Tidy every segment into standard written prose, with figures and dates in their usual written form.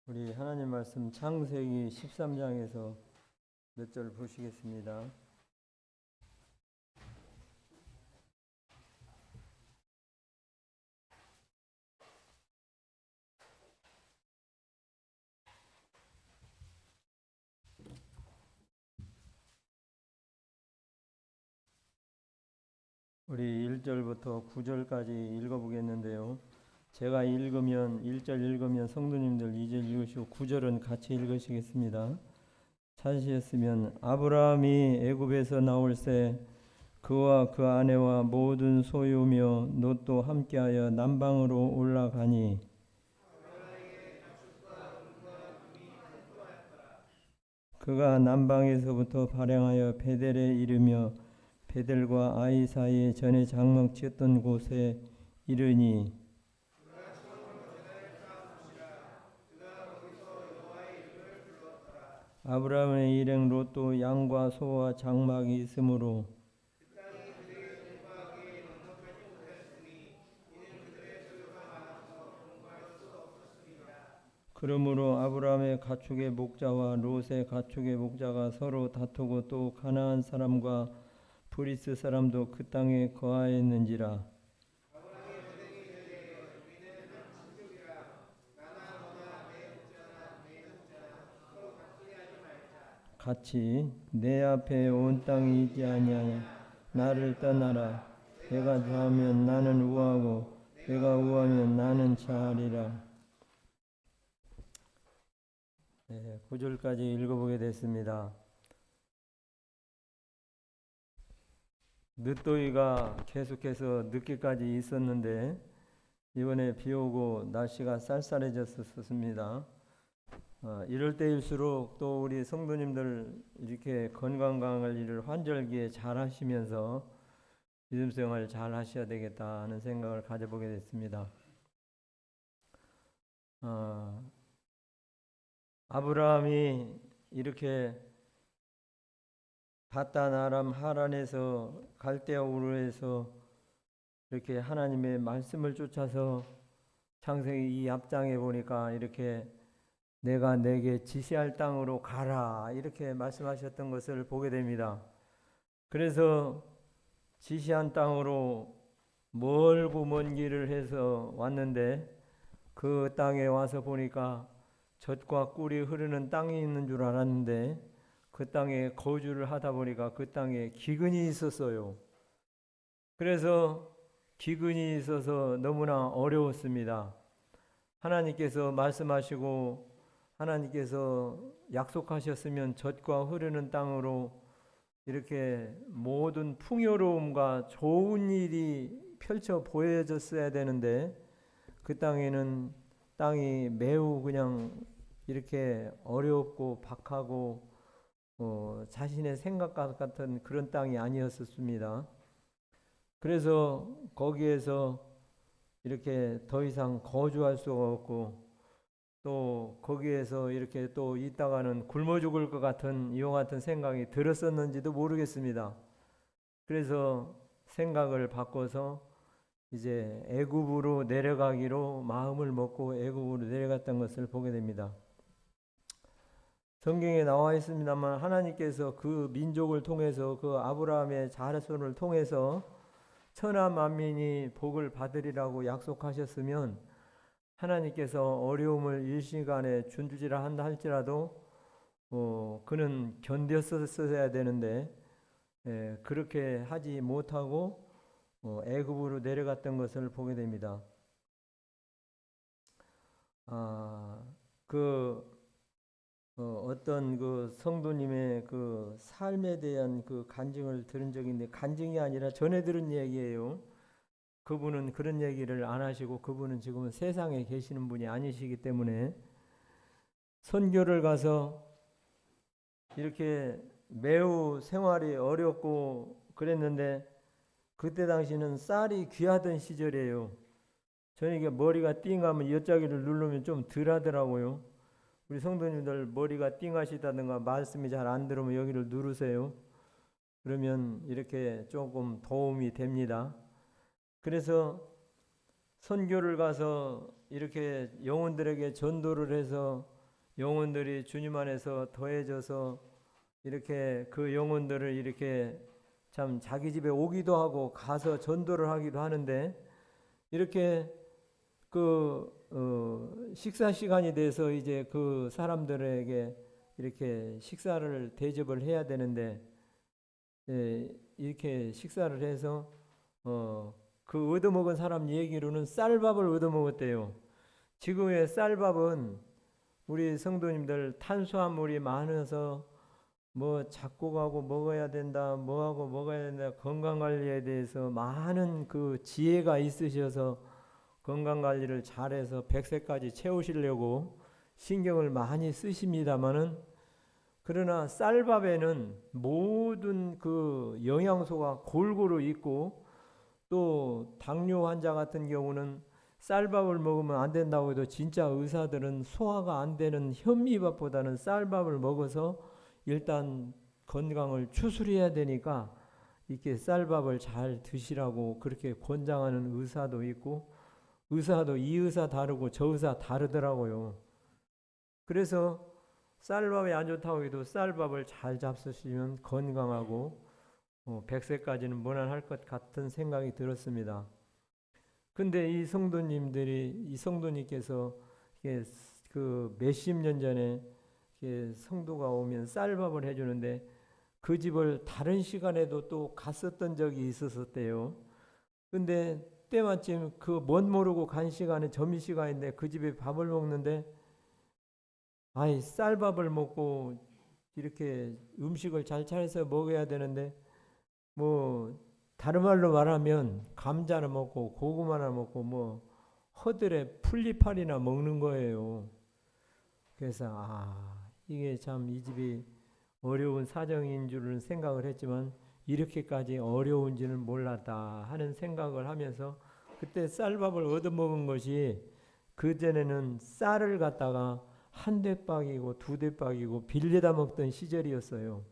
우리 하나님 말씀 창세기 13장에서 몇 절 보시겠습니다. 우리 1절부터 9절까지 읽어보겠는데요. 제가 읽으면 1절 읽으면 성도님들 2절 읽으시고 9절은 같이 읽으시겠습니다. 찾으셨으면 아브라함이 애굽에서 나올새 그와 그 아내와 모든 소유며 롯도 함께하여 남방으로 올라가니 그가 남방에서부터 발행하여 베델에 이르며 베델과 아이 사이에 전에 장막 지었던 곳에 이르니 아브라함의 일행 롯도 양과 소와 장막이 있으므로 그러므로 아브라함의 가축의 목자와 롯의 가축의 목자가 서로 다투고 또 가나안 사람과 브리스 사람도 그 땅에 거하였는지라. 같이 내 앞에 온 땅이 있지 아니하냐. 나를 떠나라. 내가 좌하면 나는 우하고 내가 우하면 나는 좌하리라. 9절까지 읽어보게 됐습니다. 늦더위가 계속해서 늦게까지 있었는데 이번에 비 오고 날씨가 쌀쌀해졌었습니다. 이럴 때일수록 또 우리 성도님들 이렇게 건강관리를 환절기에 잘 하시면서 믿음 생활 잘 하셔야 되겠다 하는 생각을 가져보게 됐습니다. 아브라함이 이렇게 바단 아람 하란에서 갈대아 우르에서 이렇게 하나님의 말씀을 쫓아서 창세기 이 앞장에 보니까 이렇게 내가 내게 지시할 땅으로 가라 이렇게 말씀하셨던 것을 보게 됩니다. 그래서 지시한 땅으로 멀고 먼 길을 해서 왔는데 그 땅에 와서 보니까 젖과 꿀이 흐르는 땅이 있는 줄 알았는데 그 땅에 거주를 하다 보니까 그 땅에 기근이 있었어요. 그래서 기근이 있어서 너무나 어려웠습니다. 하나님께서 말씀하시고 하나님께서 약속하셨으면 젖과 흐르는 땅으로 이렇게 모든 풍요로움과 좋은 일이 펼쳐 보여졌어야 되는데 그 땅에는 땅이 매우 그냥 이렇게 어렵고 박하고 자신의 생각 같은 그런 땅이 아니었습니다. 그래서 거기에서 이렇게 더 이상 거주할 수가 없고 또 거기에서 이렇게 또 있다가는 굶어 죽을 것 같은 이와 같은 생각이 들었었는지도 모르겠습니다. 그래서 생각을 바꿔서 이제 애굽으로 내려가기로 마음을 먹고 애굽으로 내려갔던 것을 보게 됩니다. 성경에 나와 있습니다만 하나님께서 그 민족을 통해서 그 아브라함의 자손을 통해서 천하 만민이 복을 받으리라고 약속하셨으면 하나님께서 어려움을 일시간에 준주지라 한다 할지라도 그는 견뎠어야 되는데 그렇게 하지 못하고 애굽으로 내려갔던 것을 보게 됩니다. 어떤 그 성도님의 그 삶에 대한 그 간증을 들은 적이 있는데 간증이 아니라 전해 들은 얘기예요. 그분은 그런 얘기를 안 하시고 그분은 지금 세상에 계시는 분이 아니시기 때문에 선교를 가서 이렇게 매우 생활이 어렵고 그랬는데 그때 당시는 쌀이 귀하던 시절이에요. 저녁에 머리가 띵하면 엿자기를 누르면 좀 덜 하더라고요. 우리 성도님들 머리가 띵하시다든가 말씀이 잘 안 들으면 여기를 누르세요. 그러면 이렇게 조금 도움이 됩니다. 그래서 선교를 가서 이렇게 영혼들에게 전도를 해서 영혼들이 주님 안에서 더해져서 이렇게 그 영혼들을 이렇게 참 자기 집에 오기도 하고 가서 전도를 하기도 하는데, 이렇게 식사 시간이 돼서 이제 그 사람들에게 이렇게 식사를 대접을 해야 되는데, 이렇게 식사를 해서 그 얻어먹은 사람 얘기로는 쌀밥을 얻어먹었대요. 지금의 쌀밥은 우리 성도님들 탄수화물이 많아서 뭐 잡고 가고 먹어야 된다, 뭐하고 먹어야 된다, 건강관리에 대해서 많은 그 지혜가 있으셔서 건강관리를 잘해서 100세까지 채우시려고 신경을 많이 쓰십니다마는, 그러나 쌀밥에는 모든 그 영양소가 골고루 있고, 또 당뇨 환자 같은 경우는 쌀밥을 먹으면 안 된다고 해도 진짜 의사들은 소화가 안 되는 현미밥보다는 쌀밥을 먹어서 일단 건강을 추스려야 되니까 이렇게 쌀밥을 잘 드시라고 그렇게 권장하는 의사도 있고, 의사도 이 의사 다르고 저 의사 다르더라고요. 그래서 쌀밥이 안 좋다고 해도 쌀밥을 잘 잡수시면 건강하고 100세까지는 무난할 것 같은 생각이 들었습니다. 근데 이 성도님께서 그 몇십 년 전에 성도가 오면 쌀밥을 해주는데, 그 집을 다른 시간에도 또 갔었던 적이 있었대요. 근데 때마침 그 못 모르고 간 시간에 점심시간인데 그 집에 밥을 먹는데, 아이 쌀밥을 먹고 이렇게 음식을 잘 차려서 먹어야 되는데, 뭐 다른 말로 말하면 감자나 먹고 고구마나 먹고 뭐 허들에 풀리파리나 먹는 거예요. 그래서 이게 참 이 집이 어려운 사정인 줄은 생각을 했지만 이렇게까지 어려운지는 몰랐다 하는 생각을 하면서, 그때 쌀밥을 얻어먹은 것이 그전에는 쌀을 갖다가 한 대박이고 두 대박이고 빌려다 먹던 시절이었어요.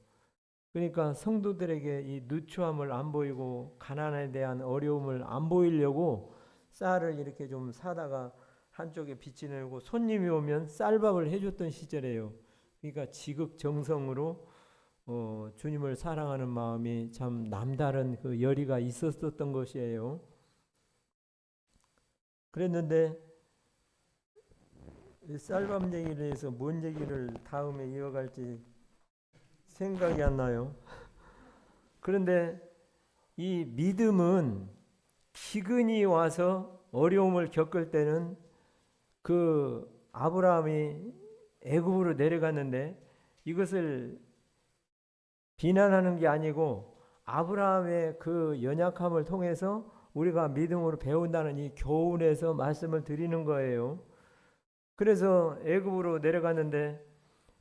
그러니까 성도들에게 이 누추함을 안 보이고 가난에 대한 어려움을 안 보이려고 쌀을 이렇게 좀 사다가 한쪽에 비치내고 손님이 오면 쌀밥을 해줬던 시절이에요. 그러니까 지극정성으로 주님을 사랑하는 마음이 참 남다른 그 열의가 있었던 것이에요. 그랬는데 쌀밥 얘기를 해서 뭔 얘기를 다음에 이어갈지 생각이 안 나요. 그런데 이 믿음은 기근이 와서 어려움을 겪을 때는, 그 아브라함이 애굽으로 내려갔는데 이것을 비난하는 게 아니고 아브라함의 그 연약함을 통해서 우리가 믿음으로 배운다는 이 교훈에서 말씀을 드리는 거예요. 그래서 애굽으로 내려갔는데,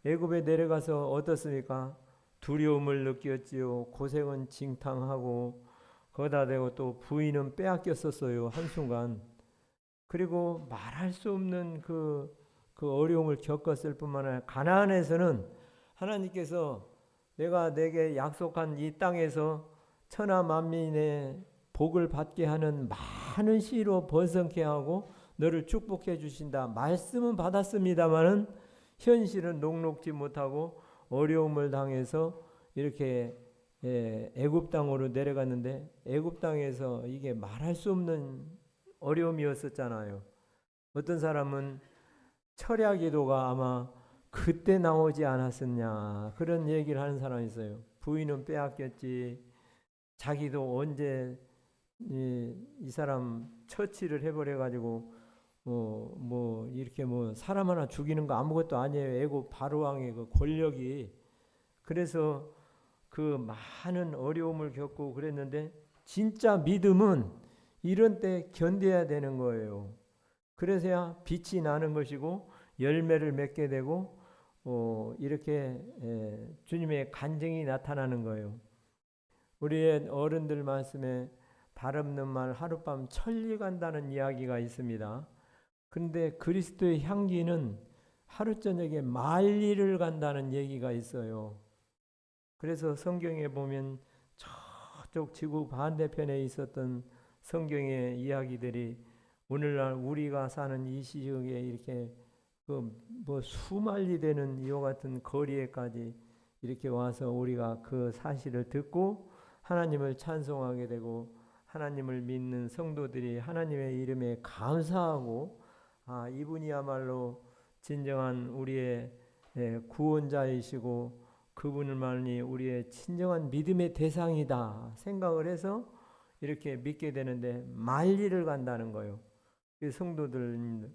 애굽에 내려가서 어떻습니까? 두려움을 느꼈지요. 고생은 징탕하고 거기다 대고 또 부인은 빼앗겼었어요, 한순간. 그리고 말할 수 없는 그 어려움을 겪었을 뿐만 아니라 가나안에서는 하나님께서 내가 내게 약속한 이 땅에서 천하 만민의 복을 받게 하는 많은 씨로 번성케 하고 너를 축복해 주신다 말씀은 받았습니다마는 현실은 녹록지 못하고 어려움을 당해서 이렇게 애굽 땅으로 내려갔는데, 애굽 땅에서 이게 말할 수 없는 어려움이었었잖아요. 어떤 사람은 철야 기도가 아마 그때 나오지 않았었냐 그런 얘기를 하는 사람이 있어요. 부인은 빼앗겼지, 자기도 언제 이 사람 처치를 해버려 가지고 이렇게 사람 하나 죽이는 거 아무것도 아니에요. 애굽 바로왕의 그 권력이. 그래서 그 많은 어려움을 겪고 그랬는데, 진짜 믿음은 이런 때 견뎌야 되는 거예요. 그래서야 빛이 나는 것이고 열매를 맺게 되고 이렇게 주님의 간증이 나타나는 거예요. 우리의 어른들 말씀에 발 없는 말 하룻밤 천리 간다는 이야기가 있습니다. 그런데 그리스도의 향기는 하루 저녁에 만리를 간다는 얘기가 있어요. 그래서 성경에 보면 저쪽 지구 반대편에 있었던 성경의 이야기들이 오늘날 우리가 사는 이 시국에 이렇게 뭐 수만리 되는 이와 같은 거리에까지 이렇게 와서 우리가 그 사실을 듣고 하나님을 찬송하게 되고 하나님을 믿는 성도들이 하나님의 이름에 감사하고 이분이야말로 진정한 우리의 구원자이시고 그분만이 우리의 진정한 믿음의 대상이다 생각을 해서 이렇게 믿게 되는데 만리를 간다는 거예요. 성도들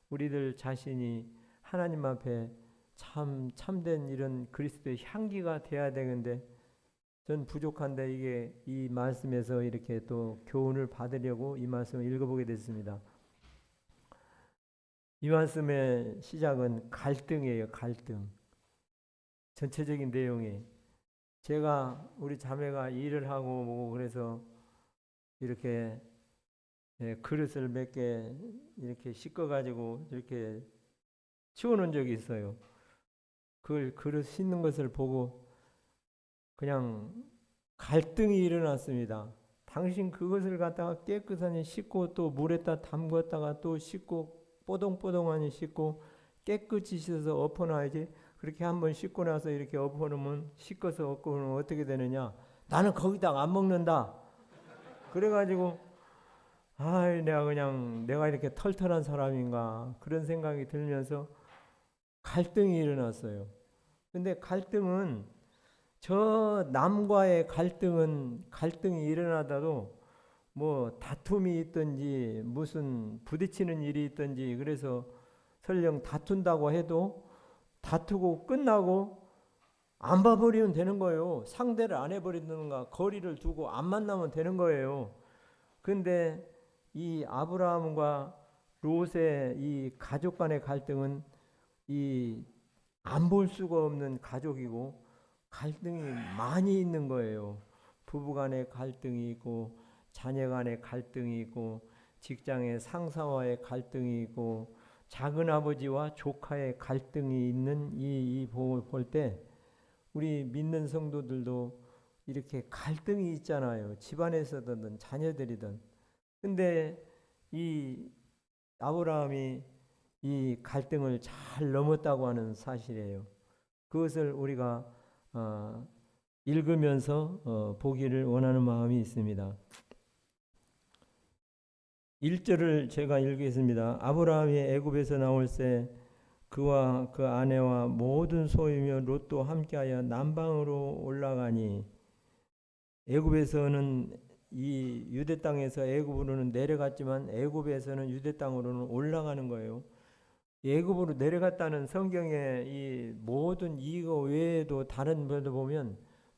우리들 자신이 하나님 앞에 참된 이런 그리스도의 향기가 돼야 되는데 전 부족한데 이게 이 말씀에서 이렇게 또 교훈을 받으려고 이 말씀을 읽어보게 됐습니다. 이 말씀의 시작은 갈등이에요. 갈등. 전체적인 내용이 제가 우리 자매가 일을 하고 뭐고 그래서 이렇게 그릇을 몇 개 이렇게 씻어가지고 이렇게 치워놓은 적이 있어요. 그걸 그릇 씻는 것을 보고 그냥 갈등이 일어났습니다. 당신 그것을 갖다가 깨끗하니 씻고 또 물에다 담궜다가 또 씻고 뽀동뽀동하니 씻고 깨끗이 씻어서 엎어놔야지. 그렇게 한번 씻고 나서 이렇게 엎어놓으면 씻어서 엎어놓으면 어떻게 되느냐? 나는 거기다가 안 먹는다. 그래가지고 내가 이렇게 털털한 사람인가 그런 생각이 들면서 갈등이 일어났어요. 근데 갈등은 저 남과의 갈등이 일어나다도 뭐 다툼이 있든지 무슨 부딪히는 일이 있든지 그래서 설령 다툰다고 해도 다투고 끝나고 안 봐버리면 되는 거예요. 상대를 안 해버리든가 거리를 두고 안 만나면 되는 거예요. 근데 이 아브라함과 롯의 이 가족 간의 갈등은 이 안 볼 수가 없는 가족이고 갈등이 많이 있는 거예요. 부부 간의 갈등이 있고 자녀 간의 갈등이 있고 직장의 상사와의 갈등이 있고 작은 아버지와 조카의 갈등이 있는 이 볼 때 우리 믿는 성도들도 이렇게 갈등이 있잖아요. 집안에서든 자녀들이든. 근데 이 아브라함이 이 갈등을 잘 넘었다고 하는 사실이에요. 그것을 우리가 읽으면서 보기를 원하는 마음이 있습니다. 1절을 제가 읽겠습니다. 아브라함이 애굽에서 나올 때 그와 그 아내와 모든 소유며 롯도 함께하여 남방으로 올라가니 애굽에서는 이 유대 땅에서 애굽으로는 내려갔지만 애굽에서는 유대 땅으로는 올라가는 거예요. 애굽으로 내려갔다는 성경에 이 모든 이거 외에도 다른 데도 보면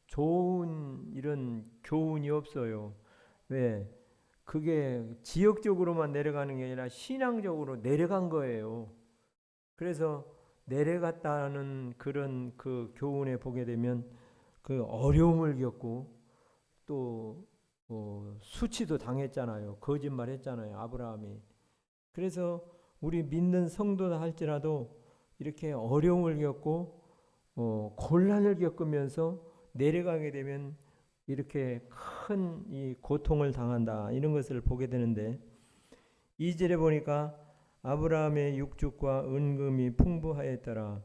좋은 이런 교훈이 없어요. 왜? 그게 지역적으로만 내려가는 게 아니라 신앙적으로 내려간 거예요. 그래서 내려갔다는 그런 그 교훈에 보게 되면 그 어려움을 겪고 또 수치도 당했잖아요. 거짓말 했잖아요. 아브라함이. 그래서 우리 믿는 성도다 할지라도 이렇게 어려움을 겪고 곤란을 겪으면서 내려가게 되면 이렇게 큰 이 고통을 당한다 이런 것을 보게 되는데 2절에 보니까 아브라함의 육축과 은금이 풍부하였더라.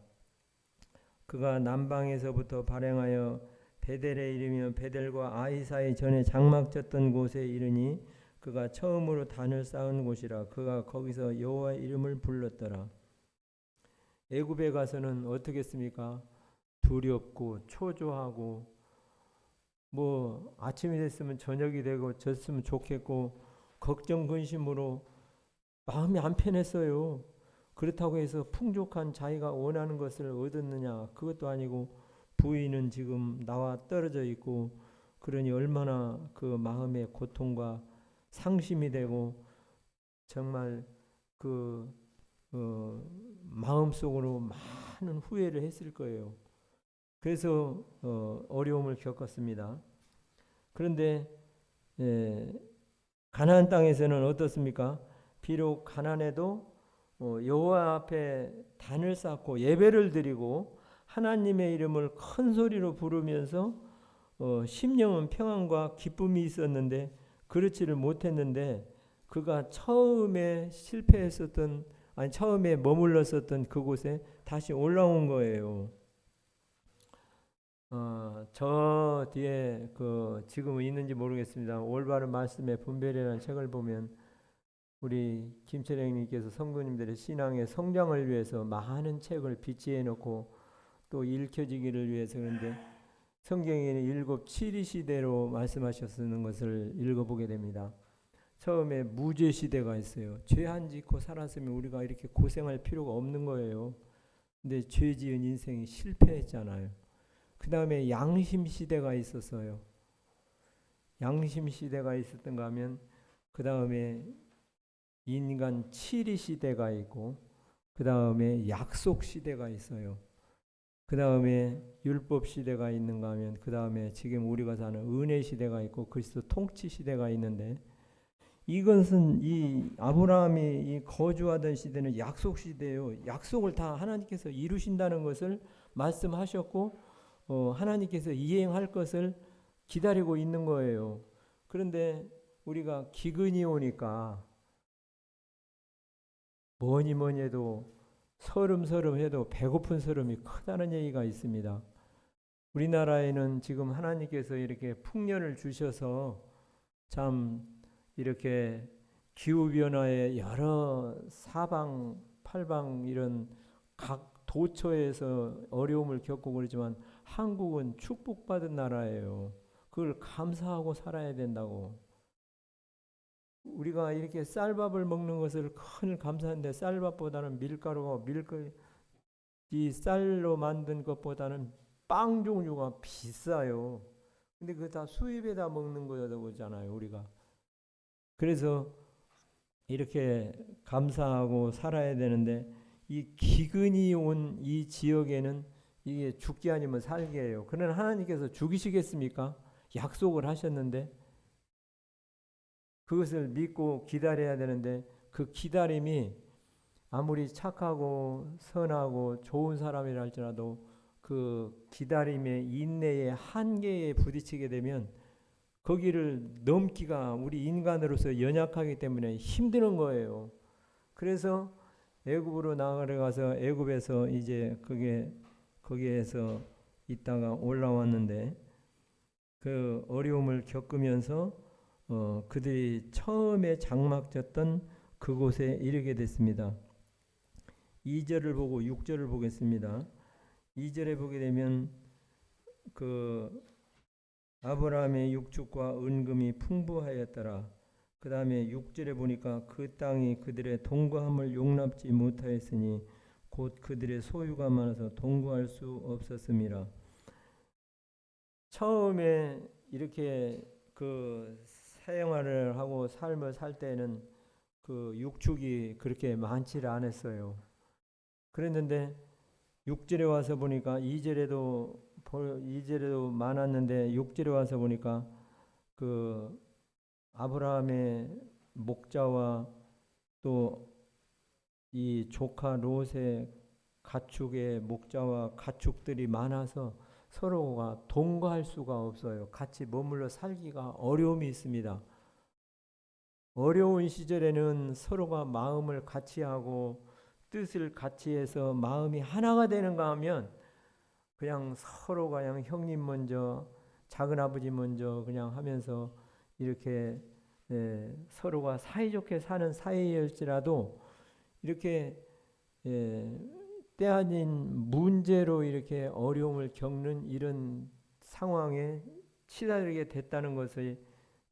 그가 남방에서부터 발행하여 베델에 이르며 베델과 아이 사이 전에 장막 쳤던 곳에 이르니 그가 처음으로 단을 쌓은 곳이라. 그가 거기서 여호와의 이름을 불렀더라. 애굽에 가서는 어떻겠습니까? 두렵고 초조하고 뭐 아침이 됐으면 저녁이 되고 졌으면 좋겠고 걱정 근심으로 마음이 안 편했어요. 그렇다고 해서 풍족한 자기가 원하는 것을 얻었느냐? 그것도 아니고 부인은 지금 나와 떨어져 있고 그러니 얼마나 그 마음의 고통과 상심이 되고 정말 그 마음속으로 많은 후회를 했을 거예요. 그래서 어려움을 겪었습니다. 그런데 가나안 땅에서는 어떻습니까? 비록 가나안에도 여호와 앞에 단을 쌓고 예배를 드리고 하나님의 이름을 큰 소리로 부르면서 심령은 평안과 기쁨이 있었는데 그렇지를 못했는데 그가 처음에 실패했었던 아니 처음에 머물렀었던 그곳에 다시 올라온 거예요. 저 뒤에 그 지금은 있는지 모르겠습니다. 올바른 말씀의 분별이라는 책을 보면 우리 김철영님께서 성도님들의 신앙의 성장을 위해서 많은 책을 비치해 놓고 또 읽혀지기를 위해서 그런데 성경에는 7 시대로 말씀하셨는 것을 읽어보게 됩니다. 처음에 무죄 시대가 있어요. 죄 안 짓고 살았으면 우리가 이렇게 고생할 필요가 없는 거예요. 근데 죄 지은 인생이 실패했잖아요. 그 다음에 양심 시대가 있었어요. 양심 시대가 있었던가 하면 그 다음에 인간 치리 시대가 있고 그 다음에 약속 시대가 있어요. 그 다음에 율법 시대가 있는가 하면 그 다음에 지금 우리가 사는 은혜 시대가 있고 그리스도 통치 시대가 있는데 이것은 이 아브라함이 이 거주하던 시대는 약속 시대예요. 약속을 다 하나님께서 이루신다는 것을 말씀하셨고 하나님께서 이행할 것을 기다리고 있는 거예요. 그런데 우리가 기근이 오니까 뭐니 해도 서름서름 해도 배고픈 서름이 크다는 얘기가 있습니다. 우리나라에는 지금 하나님께서 이렇게 풍년을 주셔서 참 이렇게 기후변화에 여러 사방 팔방 이런 각 도처에서 어려움을 겪고 그러지만 한국은 축복받은 나라예요. 그걸 감사하고 살아야 된다고. 우리가 이렇게 쌀밥을 먹는 것을 큰 감사한데 쌀밥보다는 밀가루가 이 쌀로 만든 것보다는 빵 종류가 비싸요. 근데 그거 다 수입에다 먹는 거잖아요, 우리가. 그래서 이렇게 감사하고 살아야 되는데 이 기근이 온 이 지역에는 이게 죽기 아니면 살기예요. 그러나 하나님께서 죽이시겠습니까? 약속을 하셨는데 그것을 믿고 기다려야 되는데 그 기다림이 아무리 착하고 선하고 좋은 사람이라 할지라도 그 기다림의 인내의 한계에 부딪히게 되면 거기를 넘기가 우리 인간으로서 연약하기 때문에 힘드는 거예요. 그래서 애굽으로 나아가서 애굽에서 이제 거기에서 있다가 올라왔는데 그 어려움을 겪으면서 그들이 처음에 장막졌던 그곳에 이르게 됐습니다. 2절을 보고 6절을 보겠습니다. 2절에 보게 되면 그 아브라함의 육축과 은금이 풍부하였더라. 그 다음에 6절에 보니까 그 땅이 그들의 동거함을 용납지 못하였으니 곧 그들의 소유가 많아서 동거할 수 없었음이라. 처음에 이렇게 그 생활을 하고 삶을 살 때는 그 육축이 그렇게 많지를 않았어요. 그랬는데 6절에 와서 보니까 2절에도 많았는데 6절에 와서 보니까 그 아브라함의 목자와 또 이 조카 롯의 가축의 목자와 가축들이 많아서 서로가 동거할 수가 없어요. 같이 머물러 살기가 어려움이 있습니다. 어려운 시절에는 서로가 마음을 같이 하고 뜻을 같이 해서 마음이 하나가 되는가 하면 그냥 서로가 그냥 형님 먼저 작은 아버지 먼저 그냥 하면서 이렇게 서로가 사이좋게 사는 사이일지라도 이렇게 때 아닌 문제로 이렇게 어려움을 겪는 이런 상황에 치달게 됐다는 것을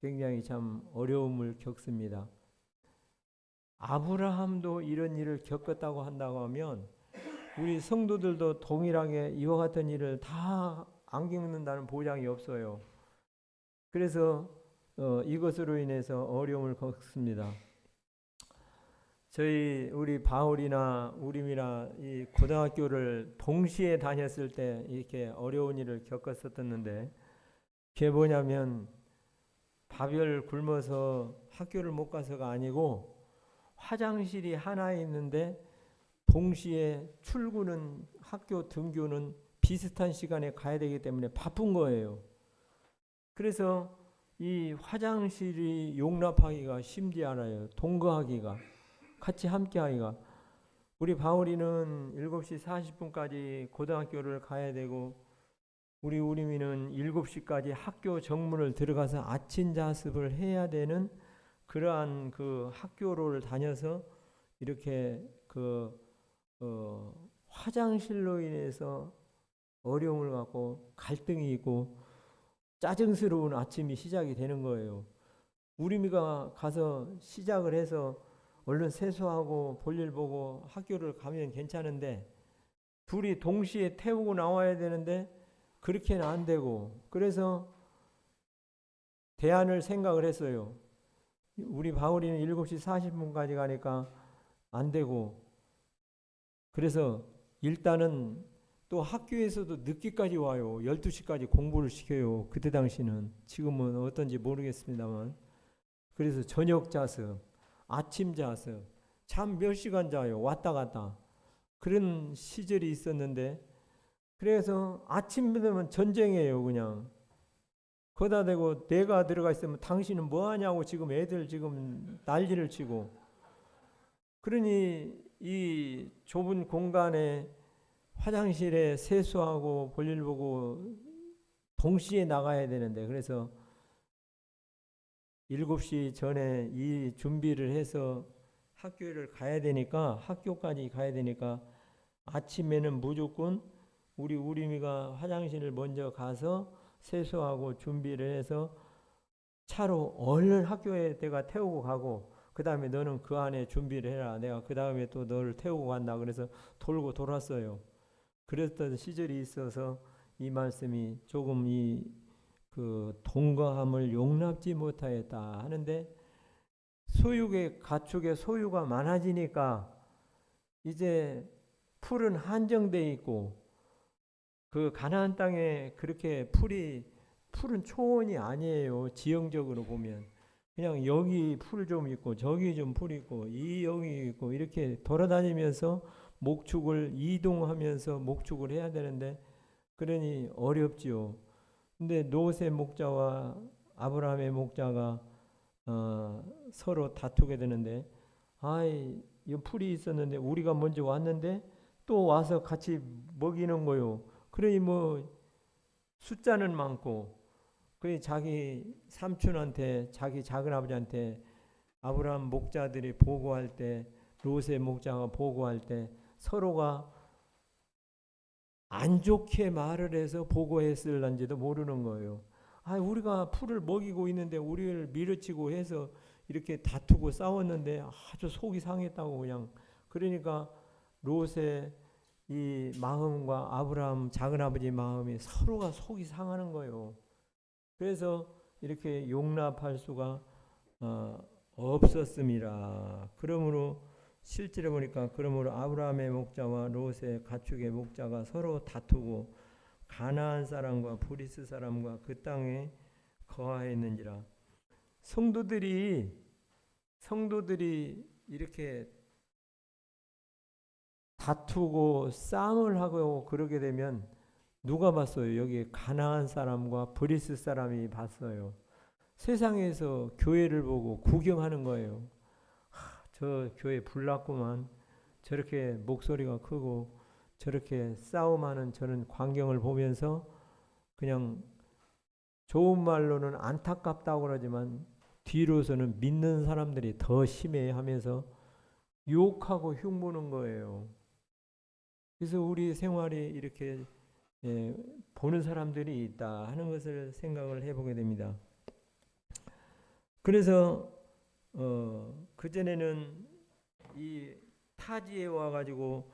굉장히 참 어려움을 겪습니다. 아브라함도 이런 일을 겪었다고 한다고 하면 우리 성도들도 동일하게 이와 같은 일을 다 안 겪는다는 보장이 없어요. 그래서 이것으로 인해서 어려움을 겪습니다. 우리 바울이나 우림이나 이 고등학교를 동시에 다녔을 때 이렇게 어려운 일을 겪었었는데 그게 뭐냐면 밥을 굶어서 학교를 못 가서가 아니고 화장실이 하나 있는데 동시에 출구는 학교 등교는 비슷한 시간에 가야 되기 때문에 바쁜 거예요. 그래서 이 화장실이 용납하기가 쉽지 않아요. 동거하기가 같이 함께하기가. 우리 바울이는 7시 40분까지 고등학교를 가야 되고 우리 우리미는 7시까지 학교 정문을 들어가서 아침 자습을 해야 되는 그러한 그 학교를 다녀서 이렇게 화장실로 인해서 어려움을 갖고 갈등이 있고 짜증스러운 아침이 시작이 되는 거예요. 우리미가 가서 시작을 해서 얼른 세수하고 볼일 보고 학교를 가면 괜찮은데 둘이 동시에 태우고 나와야 되는데 그렇게는 안 되고 그래서 대안을 생각을 했어요. 우리 바울이는 7시 40분까지 가니까 안 되고 그래서 일단은 또 학교에서도 늦게까지 와요. 12시까지 공부를 시켜요. 그때 당시는. 지금은 어떤지 모르겠습니다만. 그래서 저녁 자습, 아침 자습, 잠 몇 시간 자요. 왔다 갔다. 그런 시절이 있었는데 그래서 아침 되면 전쟁이에요. 그냥. 거기다 대고 내가 들어가 있으면 당신은 뭐 하냐고 지금 애들 지금 난리를 치고 그러니 이 좁은 공간에 화장실에 세수하고 볼일 보고 동시에 나가야 되는데 그래서 7시 전에 이 준비를 해서 학교를 가야 되니까 학교까지 가야 되니까 아침에는 무조건 우리 우리미가 화장실을 먼저 가서 세수하고 준비를 해서 차로 얼른 학교에 내가 태우고 가고 그 다음에 너는 그 안에 준비를 해라. 내가 그 다음에 또 너를 태우고 간다. 그래서 돌고 돌았어요. 그랬던 시절이 있어서 이 말씀이 조금 그 동거함을 용납지 못하였다 하는데 가축의 소유가 많아지니까 이제 풀은 한정돼 있고 그 가나안 땅에 그렇게 풀은 초원이 아니에요. 지형적으로 보면 그냥 여기 풀 좀 있고 저기 좀 풀 있고 여기 있고 이렇게 돌아다니면서 목축을 이동하면서 목축을 해야 되는데 그러니 어렵지요. 근데 롯의 목자와 아브라함의 목자가 서로 다투게 되는데 이 풀이 있었는데 우리가 먼저 왔는데 또 와서 같이 먹이는 거요. 그러니 뭐 숫자는 많고 그 자기 삼촌한테 자기 작은아버지한테 아브라함 목자들이 보고할 때 롯의 목자가 보고할 때 서로가 안 좋게 말을 해서 보고했을런지도 모르는 거예요. 우리가 풀을 먹이고 있는데 우리를 밀어치고 해서 이렇게 다투고 싸웠는데 아주 속이 상했다고 그냥. 그러니까 롯의 이 마음과 아브라함 작은아버지 마음이 서로가 속이 상하는 거예요. 그래서 이렇게 용납할 수가 없었습니다. 그러므로 실제로 보니까 그러므로 아브라함의 목자와 롯의 가축의 목자가 서로 다투고 가나안 사람과 브리스 사람과 그 땅에 거하였는지라. 성도들이 이렇게 다투고 싸움을 하고 그러게 되면 누가 봤어요? 여기 가나안 사람과 브리스 사람이 봤어요. 세상에서 교회를 보고 구경하는 거예요. 저 교회 불났구만. 저렇게 목소리가 크고 저렇게 싸움하는 저런 광경을 보면서 그냥 좋은 말로는 안타깝다고 그러지만 뒤로서는 믿는 사람들이 더 심해하면서 욕하고 흉보는 거예요. 그래서 우리 생활에 이렇게 보는 사람들이 있다 하는 것을 생각을 해보게 됩니다. 그래서 그전에는 이 타지에 와가지고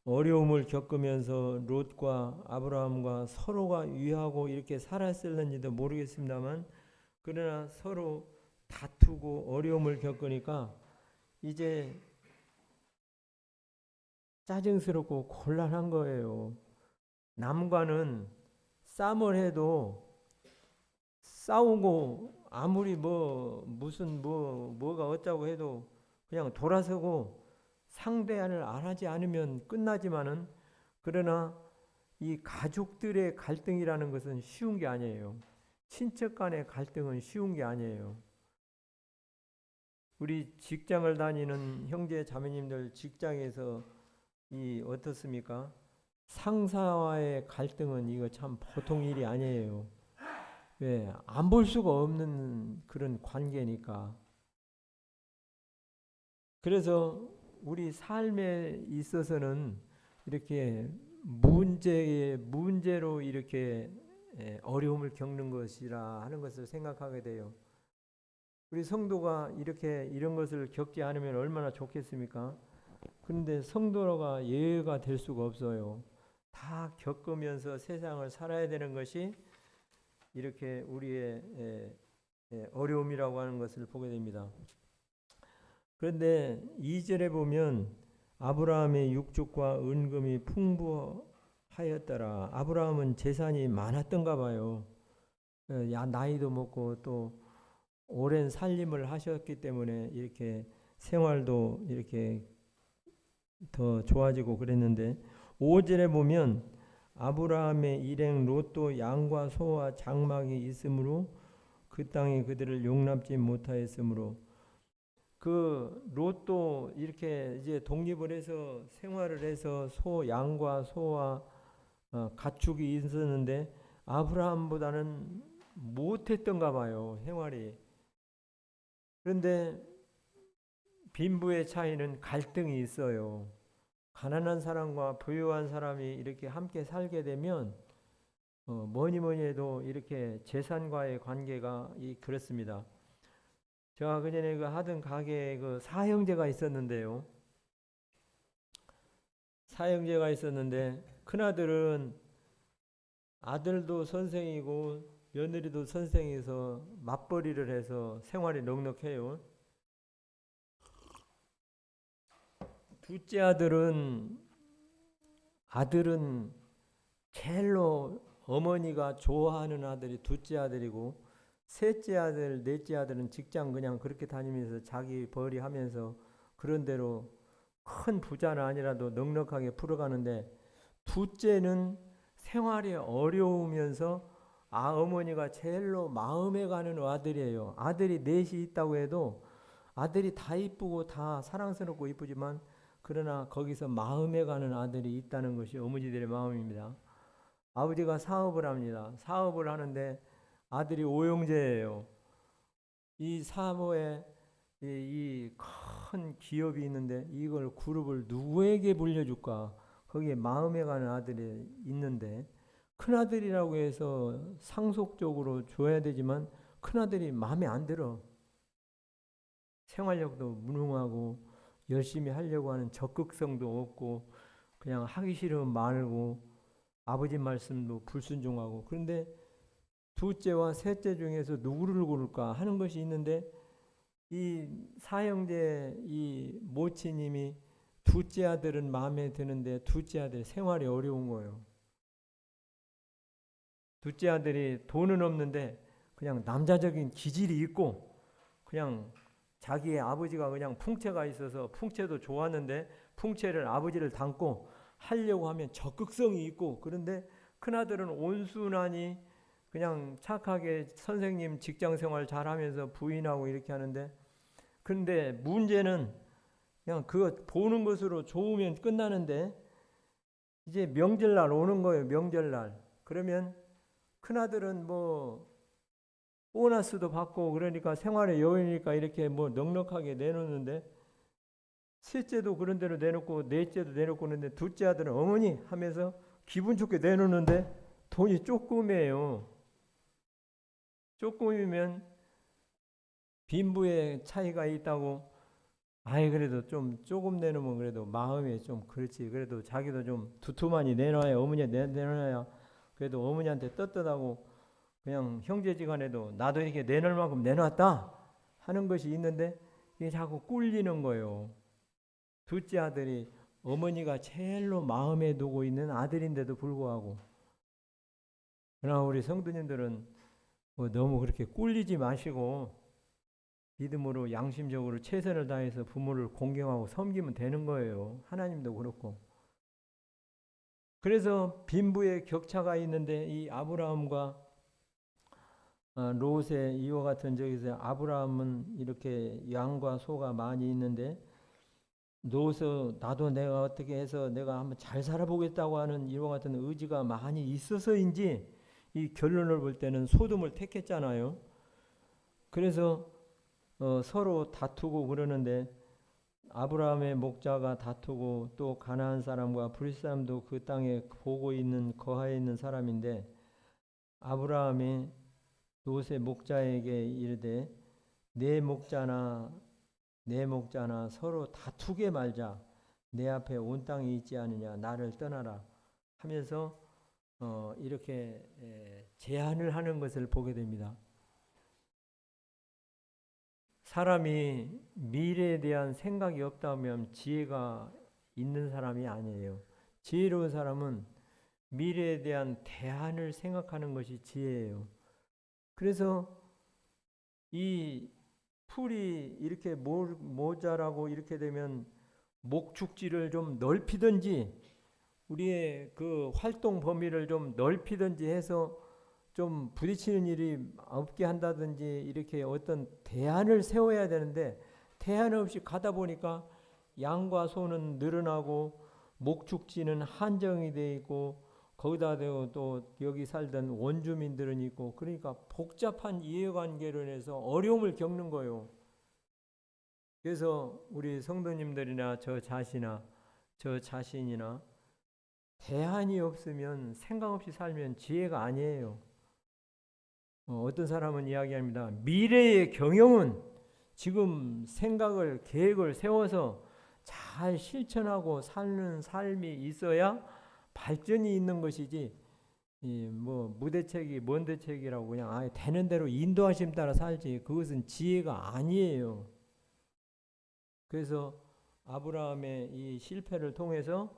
어려움을 겪으면서 롯과 아브라함과 서로가 위하고 이렇게 살았을는지도 모르겠습니다만 그러나 서로 다투고 어려움을 겪으니까 이제 짜증스럽고 곤란한 거예요. 남과는 싸움을 해도 싸우고 아무리 뭐가 어쩌고 해도 그냥 돌아서고 상대를 안 하지 않으면 끝나지만은 그러나 이 가족들의 갈등이라는 것은 쉬운 게 아니에요. 친척 간의 갈등은 쉬운 게 아니에요. 우리 직장을 다니는 형제 자매님들 직장에서 이 어떻습니까? 상사와의 갈등은 이거 참 보통 일이 아니에요. 왜? 안 볼 수가 없는 그런 관계니까. 그래서 우리 삶에 있어서는 이렇게 문제로 이렇게 어려움을 겪는 것이라 하는 것을 생각하게 돼요. 우리 성도가 이렇게 이런 것을 겪지 않으면 얼마나 좋겠습니까? 그런데 성도가 예외가 될 수가 없어요. 다 겪으면서 세상을 살아야 되는 것이 이렇게 우리의 어려움이라고 하는 것을 보게 됩니다. 그런데 2절에 보면 아브라함의 육축과 은금이 풍부하였더라. 아브라함은 재산이 많았던가 봐요. 나이도 먹고 또 오랜 살림을 하셨기 때문에 이렇게 생활도 이렇게 더 좋아지고 그랬는데 5절에 보면 아브라함의 일행 롯도 양과 소와 장막이 있으므로 그 땅이 그들을 용납지 못하였으므로 그 롯도 이렇게 이제 독립을 해서 생활을 해서 양과 소와 가축이 있었는데 아브라함보다는 못했던가 봐요, 생활이. 그런데 빈부의 차이는 갈등이 있어요. 가난한 사람과 부유한 사람이 이렇게 함께 살게 되면 뭐니 해도 이렇게 재산과의 관계가 그렇습니다. 제가 그전에 하던 가게에 사형제가 있었는데요. 사형제가 있었는데 큰아들은 아들도 선생이고 며느리도 선생이서 맞벌이를 해서 생활이 넉넉해요. 둘째 아들은 제일로 어머니가 좋아하는 아들이 둘째 아들이고 셋째 아들, 넷째 아들은 직장 그냥 그렇게 다니면서 자기 벌이하면서 그런 대로 큰 부자는 아니라도 넉넉하게 풀어가는데 둘째는 생활이 어려우면서 어머니가 제일로 마음에 가는 아들이에요. 아들이 넷이 있다고 해도 아들이 다 이쁘고 다 사랑스럽고 이쁘지만 그러나 거기서 마음에 가는 아들이 있다는 것이 어머니들의 마음입니다. 아버지가 사업을 합니다. 사업을 하는데 아들이 오영재예요. 이 사모에 이 큰 기업이 있는데 이걸 그룹을 누구에게 물려줄까? 거기에 마음에 가는 아들이 있는데 큰아들이라고 해서 상속적으로 줘야 되지만 큰아들이 마음에 안 들어. 생활력도 무능하고 열심히 하려고 하는 적극성도 없고 그냥 하기 싫으면 말고 아버지 말씀도 불순종하고 그런데 둘째와 셋째 중에서 누구를 고를까 하는 것이 있는데 이 사형제 이 모치님이 둘째 아들은 마음에 드는데 둘째 아들 생활이 어려운 거예요. 둘째 아들이 돈은 없는데 그냥 남자적인 기질이 있고 그냥 자기의 아버지가 그냥 풍채가 있어서 풍채도 좋았는데 풍채를 아버지를 닮고 하려고 하면 적극성이 있고 그런데 큰아들은 온순하니 그냥 착하게 선생님 직장 생활 잘하면서 부인하고 이렇게 하는데 그런데 문제는 그냥 그거 보는 것으로 좋으면 끝나는데 이제 명절날 오는 거예요. 명절날. 그러면 큰아들은 뭐 보너스도 받고 그러니까 생활의 여유니까 이렇게 뭐 넉넉하게 내놓는데 셋째도 그런 대로 내놓고 넷째도 내놓고 그러는데 둘째 아들은 어머니 하면서 기분 좋게 내놓는데 돈이 조금이에요. 조금이면 빈부의 차이가 있다고 그래도 좀 조금 내놓으면 그래도 마음에 좀 그렇지 그래도 자기도 좀 두툼하니 내놔야 어머니한테 내놔야 그래도 어머니한테 떳떳하고 그냥 형제지간에도 나도 이렇게 내놓을 만큼 내놨다 하는 것이 있는데 이게 자꾸 꿀리는 거예요. 둘째 아들이 어머니가 제일로 마음에 두고 있는 아들인데도 불구하고 그러나 우리 성도님들은 뭐 너무 그렇게 꿀리지 마시고 믿음으로 양심적으로 최선을 다해서 부모를 공경하고 섬기면 되는 거예요. 하나님도 그렇고. 그래서 빈부의 격차가 있는데 이 아브라함과 롯의 이와 같은 적에서 아브라함은 이렇게 양과 소가 많이 있는데 누워서 나도 내가 어떻게 해서 내가 한번 잘 살아보겠다고 하는 이와 같은 의지가 많이 있어서인지 이 결론을 볼 때는 소돔을 택했잖아요. 그래서 서로 다투고 그러는데 아브라함의 목자가 다투고 또 가나안 사람과 브릿 사람도 그 땅에 보고 있는 거하에 있는 사람인데 아브라함이 롯의 목자에게 이르되 내 목자나 내 목자나 서로 다투게 말자. 내 앞에 온 땅이 있지 않느냐. 나를 떠나라 하면서 이렇게 제안을 하는 것을 보게 됩니다. 사람이 미래에 대한 생각이 없다면 지혜가 있는 사람이 아니에요. 지혜로운 사람은 미래에 대한 대안을 생각하는 것이 지혜예요. 그래서 이 풀이 이렇게 모자라고 이렇게 되면 목축지를 좀 넓히든지 우리의 그 활동 범위를 좀 넓히든지 해서 좀 부딪히는 일이 없게 한다든지 이렇게 어떤 대안을 세워야 되는데 대안 없이 가다 보니까 양과 소는 늘어나고 목축지는 한정이 돼 있고 거기다 대고 또 여기 살던 원주민들은 있고 그러니까 복잡한 이해관계로 인해서 어려움을 겪는 거예요. 그래서 우리 성도님들이나 저 자신이나 대안이 없으면 생각 없이 살면 지혜가 아니에요. 어떤 사람은 이야기합니다. 미래의 경영은 지금 생각을 계획을 세워서 잘 실천하고 사는 삶이 있어야 발전이 있는 것이지 뭐 무대책이 뭔 대책이라고 그냥 아예 되는 대로 인도하심 따라 살지 그것은 지혜가 아니에요. 그래서 아브라함의 이 실패를 통해서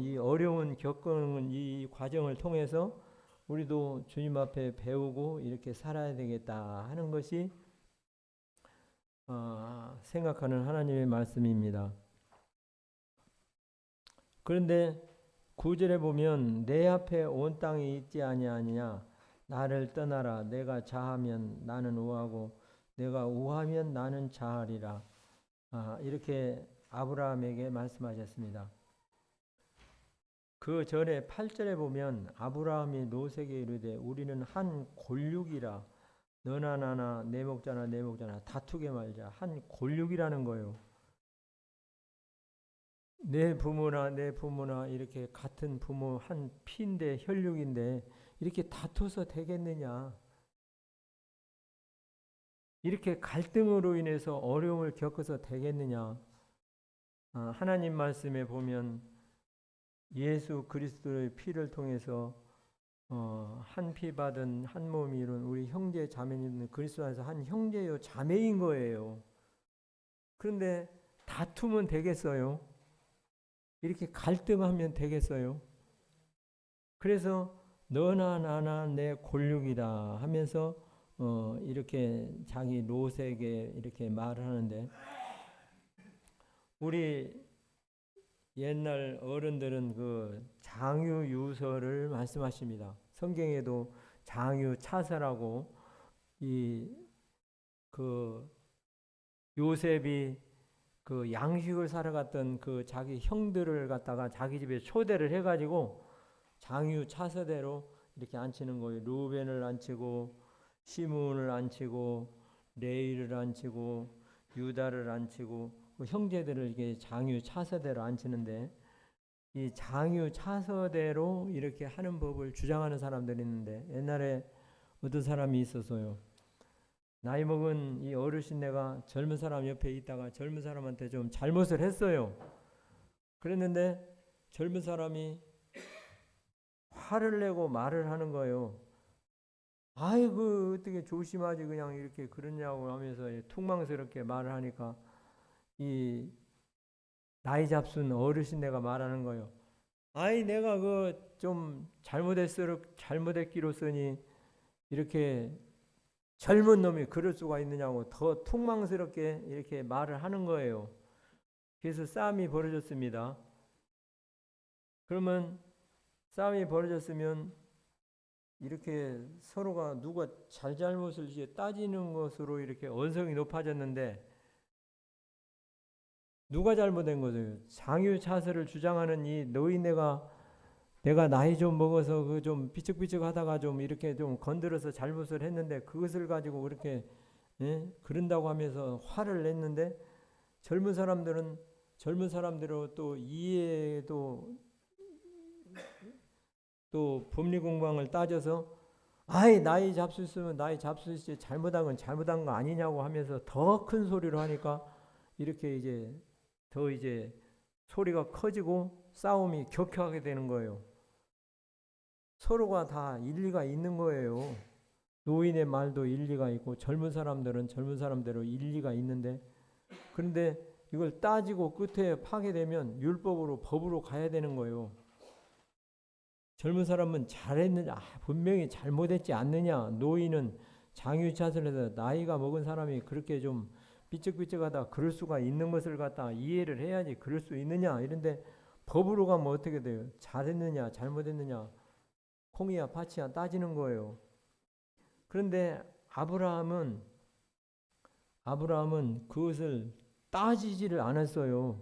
이 어려운 겪은 이 과정을 통해서 우리도 주님 앞에 배우고 이렇게 살아야 되겠다 하는 것이 생각하는 하나님의 말씀입니다. 그런데 9절에 보면 내 앞에 온 땅이 있지 아니하느냐 나를 떠나라 내가 자하면 나는 우하고 내가 우하면 나는 자하리라 이렇게 아브라함에게 말씀하셨습니다. 그 전에 8절에 보면 아브라함이 롯에게 이르되 우리는 한 골육이라 너나 나나 내 목자나 내 목자나 다투게 말자. 한 골육이라는 거예요. 내 부모나 이렇게 같은 부모 한 피인데 혈육인데 이렇게 다투서 되겠느냐. 이렇게 갈등으로 인해서 어려움을 겪어서 되겠느냐. 하나님 말씀에 보면 예수 그리스도의 피를 통해서 한 피 받은 한 몸이 이룬 우리 형제 자매님은 그리스도 안에서 한 형제요 자매인 거예요. 그런데 다투면 되겠어요? 이렇게 갈등하면 되겠어요? 그래서 너나 나나 내 골육이다 하면서 이렇게 자기 롯에게 이렇게 말을 하는데 우리 옛날 어른들은 그 장유유서를 말씀하십니다. 성경에도 장유차서라고 그 요셉이 그 양식을 사러 갔던 그 자기 형들을 갖다가 자기 집에 초대를 해가지고 장유차서대로 이렇게 앉히는 거예요. 루벤을 앉히고 시므온을 앉히고 레이를 앉히고 유다를 앉히고 그 형제들을 이렇게 장유 차서대로 앉히는데 이 장유 차서대로 이렇게 하는 법을 주장하는 사람들이 있는데 옛날에 어떤 사람이 있어서요. 나이 먹은 이 어르신네가 젊은 사람 옆에 있다가 젊은 사람한테 좀 잘못을 했어요. 그랬는데 젊은 사람이 화를 내고 말을 하는 거예요. 아이고 어떻게 조심하지 그냥 이렇게 그러냐고 하면서 퉁망스럽게 말을 하니까 이 나이 잡순 어르신네가 말하는 거예요. 아이 내가 그 좀 잘못했기로서니 이렇게 젊은 놈이 그럴 수가 있느냐고 더 퉁망스럽게 이렇게 말을 하는 거예요. 그래서 싸움이 벌어졌습니다. 그러면 싸움이 벌어졌으면 이렇게 서로가 누가 잘못을 이제 따지는 것으로 이렇게 언성이 높아졌는데 누가 잘못된 거죠? 장유차설을 주장하는 이 내가 나이 좀 먹어서 그 좀 삐쩍삐쩍하다가 좀 이렇게 좀 건드려서 잘못을 했는데 그것을 가지고 그렇게 그런다고 하면서 화를 냈는데 젊은 사람들은 젊은 사람대로 또 이해도 또 법리 공방을 따져서 아이 나이 잡수 있으면 나이 잡수 있지 잘못한 건 잘못한 거 아니냐고 하면서 더 큰 소리로 하니까 이렇게 이제 더 이제 소리가 커지고 싸움이 격화하게 되는 거예요. 서로가 다 일리가 있는 거예요. 노인의 말도 일리가 있고 젊은 사람들은 젊은 사람대로 일리가 있는데 그런데 이걸 따지고 끝에 파괴되면 율법으로 법으로 가야 되는 거예요. 젊은 사람은 잘했느냐 분명히 잘못했지 않느냐 노인은 장유차선에서 나이가 먹은 사람이 그렇게 좀 삐쩍삐쩍하다 그럴 수가 있는 것을 갖다 이해를 해야지 그럴 수 있느냐 이런데 법으로 가면 어떻게 돼요? 잘했느냐 잘못했느냐 콩이야 팥이야 따지는 거예요. 그런데 아브라함은 그것을 따지지를 않았어요.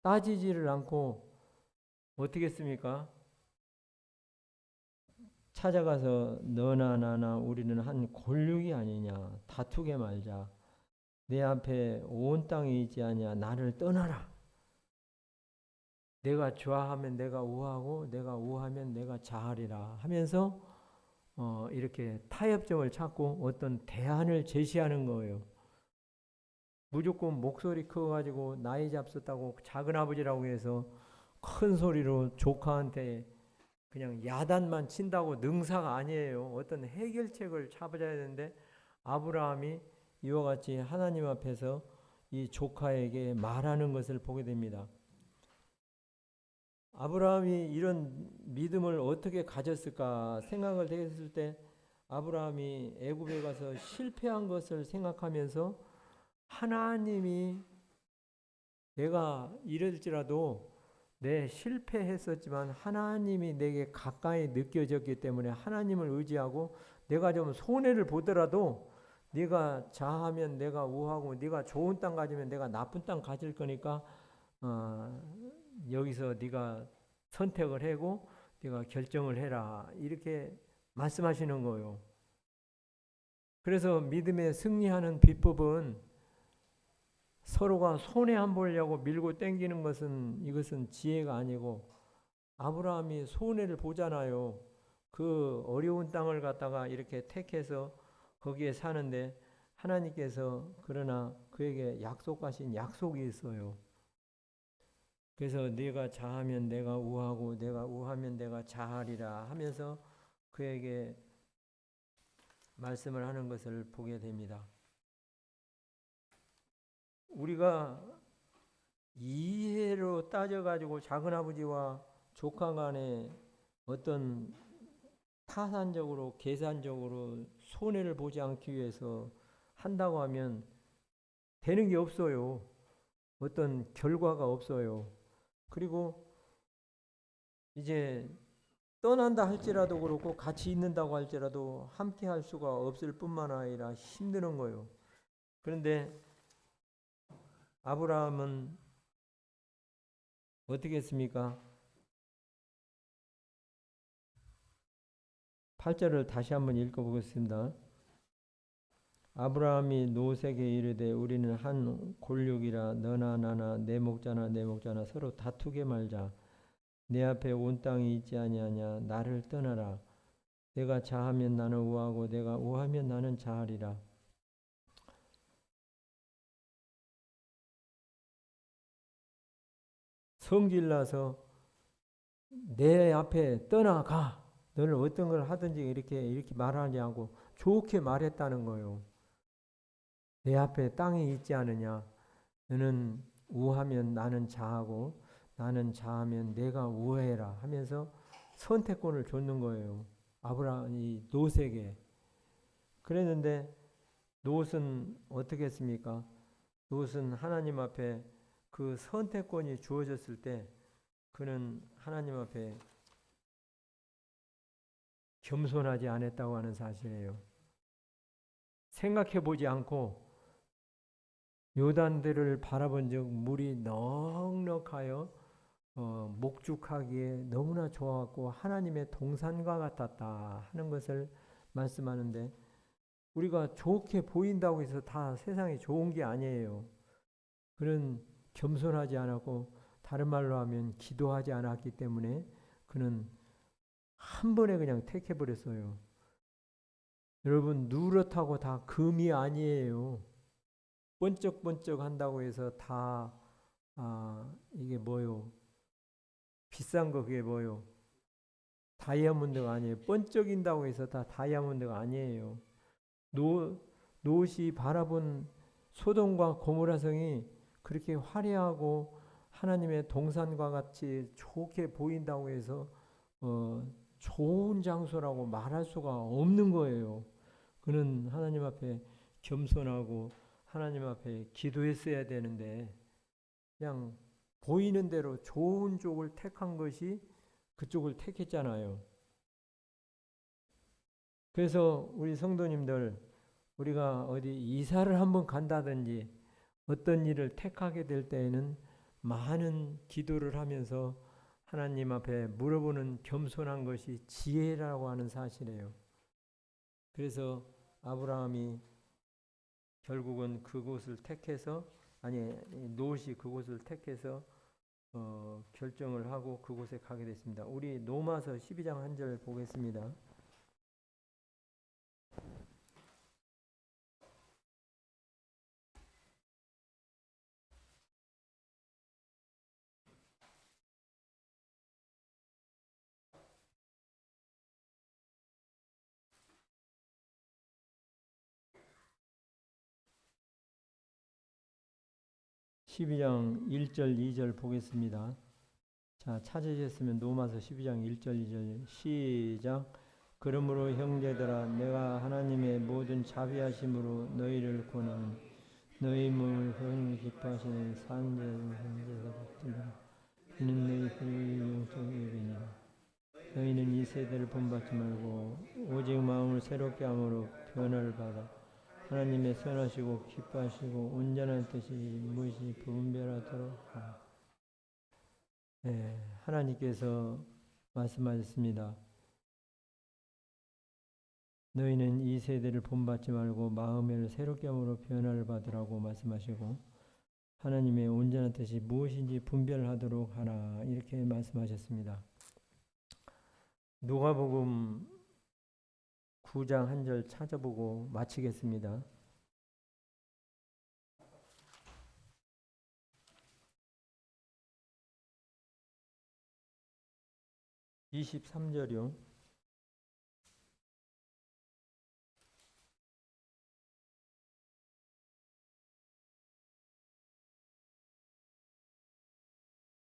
따지지를 않고 어떻게 했습니까? 찾아가서 너나 나나 우리는 한 골육이 아니냐 다투게 말자 내 앞에 온 땅이 있지 아니야 나를 떠나라 내가 좌하면 내가 우하고 내가 우하면 내가 좌하리라 하면서 이렇게 타협점을 찾고 어떤 대안을 제시하는 거예요. 무조건 목소리 커가지고 나이 잡섰다고 작은아버지라고 해서 큰 소리로 조카한테 그냥 야단만 친다고 능사가 아니에요. 어떤 해결책을 찾아야 되는데 아브라함이 이와 같이 하나님 앞에서 이 조카에게 말하는 것을 보게 됩니다. 아브라함이 이런 믿음을 어떻게 가졌을까 생각을 했을 때 아브라함이 애굽에 가서 실패한 것을 생각하면서 하나님이 내가 이럴지라도 내 실패했었지만 하나님이 내게 가까이 느껴졌기 때문에 하나님을 의지하고 내가 좀 손해를 보더라도 네가 좌하면 내가 우하고 네가 좋은 땅 가지면 내가 나쁜 땅 가질 거니까 여기서 네가 선택을 하고 네가 결정을 해라 이렇게 말씀하시는 거예요. 그래서 믿음에 승리하는 비법은 서로가 손해 안 보려고 밀고 땡기는 것은 이것은 지혜가 아니고 아브라함이 손해를 보잖아요. 그 어려운 땅을 갖다가 이렇게 택해서 거기에 사는데 하나님께서 그러나 그에게 약속하신 약속이 있어요. 그래서 네가 좌하면 내가 우하고 내가 우하면 내가 좌하리라 하면서 그에게 말씀을 하는 것을 보게 됩니다. 우리가 이해로 따져가지고 작은아버지와 조카 간에 어떤 타산적으로 계산적으로 손해를 보지 않기 위해서 한다고 하면 되는 게 없어요. 어떤 결과가 없어요. 그리고 이제 떠난다 할지라도 그렇고 같이 있는다고 할지라도 함께 할 수가 없을 뿐만 아니라 힘드는 거예요. 그런데 아브라함은 어떻게 했습니까? 8절을 다시 한번 읽어보겠습니다. 아브라함이 노색에 이르되 우리는 한 골육이라 너나 나나 내 목자나 내 목자나 서로 다투게 말자. 내 앞에 온 땅이 있지 아니하냐 나를 떠나라. 내가 좌하면 나는 우하고 내가 우하면 나는 좌하리라. 성질나서 내 앞에 떠나가. 너는 어떤 걸 하든지 이렇게 말하냐고 좋게 말했다는 거예요. 내 앞에 땅이 있지 않느냐. 너는 우하면 나는 좌하고 나는 좌하면 내가 우해라 하면서 선택권을 줬는 거예요. 아브라함이 롯에게. 그랬는데 롯은 어떻게 했습니까? 롯은 하나님 앞에 그 선택권이 주어졌을 때 그는 하나님 앞에 겸손하지 않았다고 하는 사실이에요. 생각해 보지 않고 요단들을 바라본 적 물이 넉넉하여 목축하기에 너무나 좋았고 하나님의 동산과 같았다 하는 것을 말씀하는데, 우리가 좋게 보인다고 해서 다 세상에 좋은 게 아니에요. 그는 겸손하지 않았고, 다른 말로 하면 기도하지 않았기 때문에 그는 한 번에 그냥 택해버렸어요. 여러분, 누렇다고 다 금이 아니에요. 번쩍번쩍 한다고 해서 다 이게 뭐요? 비싼 거 그게 뭐요? 다이아몬드가 아니에요. 번쩍인다고 해서 다 다이아몬드가 아니에요. 롯이 바라본 소돔과 고모라 성이 그렇게 화려하고 하나님의 동산과 같이 좋게 보인다고 해서 좋은 장소라고 말할 수가 없는 거예요. 그는 하나님 앞에 겸손하고 하나님 앞에 기도했어야 되는데 그냥 보이는 대로 좋은 쪽을 택한 것이 그쪽을 택했잖아요. 그래서 우리 성도님들, 우리가 어디 이사를 한번 간다든지 어떤 일을 택하게 될 때에는 많은 기도를 하면서 하나님 앞에 물어보는 겸손한 것이 지혜라고 하는 사실이에요. 그래서 아브라함이 결국은 그곳을 택해서, 롯이 그곳을 택해서 결정을 하고 그곳에 가게 됐습니다. 우리 로마서 12장 한 절 보겠습니다. 12장 1절 2절 보겠습니다. 자, 찾으셨으면 로마서 12장 1절 2절 시작. 그러므로 형제들아, 내가 하나님의 모든 자비하심으로 너희를 권하는 너희 몸을 거룩히 기뻐하시는 산제를 현재가 받들라. 이는 너희 영적 예배니라. 너희는 이 세대를 본받지 말고 오직 마음을 새롭게 함으로 변화를 받아 하나님의 선하시고 기뻐하시고 온전한 뜻이 무엇이 분별하도록 하라. 네, 하나님께서 말씀하셨습니다. 너희는 이 세대를 본받지 말고 마음을 새롭게 함으로 변화를 받으라고 말씀하시고 하나님의 온전한 뜻이 무엇인지 분별하도록 하라, 이렇게 말씀하셨습니다. 누가복음 9장 한 절 찾아보고 마치겠습니다. 23절이요.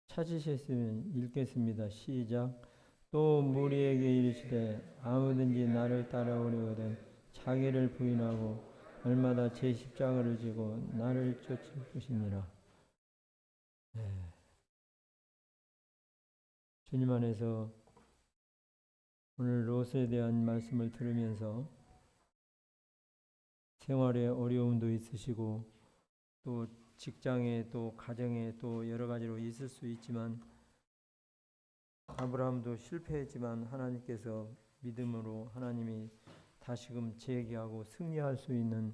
찾으셨으면 읽겠습니다. 시작. 또 무리에게 이르시되 아무든지 나를 따라오려거든 자기를 부인하고 날마다 제 십자가를 지고 나를 쫓을 것이니라. 네. 주님 안에서 오늘 롯에 대한 말씀을 들으면서 생활에 어려움도 있으시고 또 직장에 또 가정에 또 여러 가지로 있을 수 있지만 아브라함도 실패했지만 하나님께서 믿음으로 하나님이 다시금 재기하고 승리할 수 있는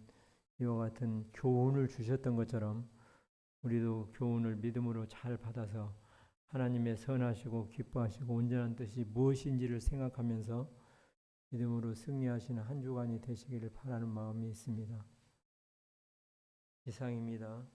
이와 같은 교훈을 주셨던 것처럼 우리도 교훈을 믿음으로 잘 받아서 하나님의 선하시고 기뻐하시고 온전한 뜻이 무엇인지를 생각하면서 믿음으로 승리하시는 한 주간이 되시기를 바라는 마음이 있습니다. 이상입니다.